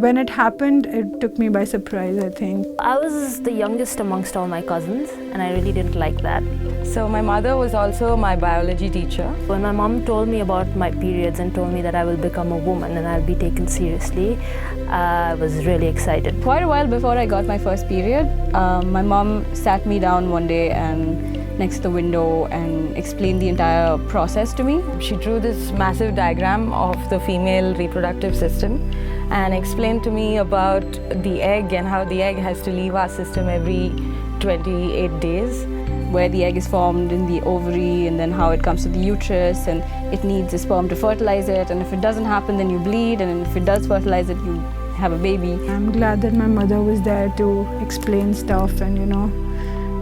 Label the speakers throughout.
Speaker 1: When it happened, it took me by surprise, I think.
Speaker 2: I was the youngest amongst all my cousins, and I really didn't like that.
Speaker 3: So my mother was also my biology teacher.
Speaker 2: When my mom told me about my periods and told me that I will become a woman and I'll be taken seriously, I was really excited.
Speaker 4: Quite a while before I got my first period, my mom sat me down one day and next to the window and explained the entire process to me.
Speaker 3: She drew this massive diagram of the female reproductive system and explained to me about the egg and how the egg has to leave our system every 28 days.
Speaker 4: Where the egg is formed in the ovary and then how it comes to the uterus, and it needs a sperm to fertilize it, and if it doesn't happen then you bleed, and if it does fertilize it you have a baby.
Speaker 1: I'm glad that my mother was there to explain stuff and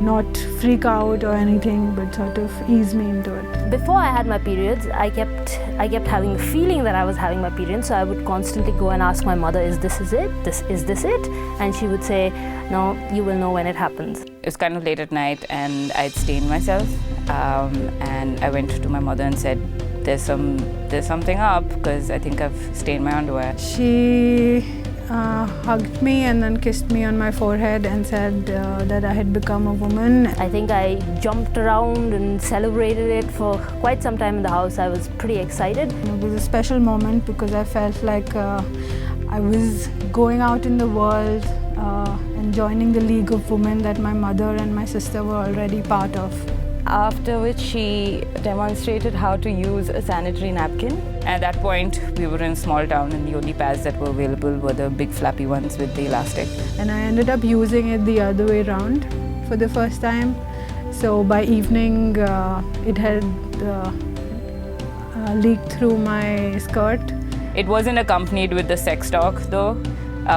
Speaker 1: not freak out or anything, but sort of ease me into it.
Speaker 2: Before I had my periods, I kept having the feeling that I was having my periods, so I would constantly go and ask my mother, is this it? Is this it? And she would say, no, you will know when it happens.
Speaker 5: It was kind of late at night and I'd stained myself, and I went to my mother and said, there's something up because I think I've stained my underwear.
Speaker 1: She hugged me and then kissed me on my forehead and said that I had become a woman.
Speaker 2: I think I jumped around and celebrated it for quite some time in the house. I was pretty excited.
Speaker 1: It was a special moment because I felt like I was going out in the world and joining the League of Women that my mother and my sister were already part of.
Speaker 3: After which she demonstrated how to use a sanitary napkin.
Speaker 5: At that point, we were in a small town and the only pads that were available were the big flappy ones with the elastic.
Speaker 1: And I ended up using it the other way around for the first time. So by evening, it had leaked through my skirt.
Speaker 5: It wasn't accompanied with the sex talk though,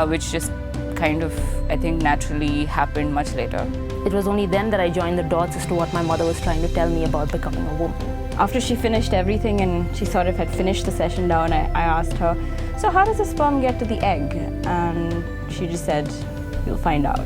Speaker 5: which just kind of, I think, naturally happened much later.
Speaker 2: It was only then that I joined the dots as to what my mother was trying to tell me about becoming a woman.
Speaker 4: After she finished everything and she sort of had finished the session down, I asked her, so how does the sperm get to the egg? And she just said, you'll find out.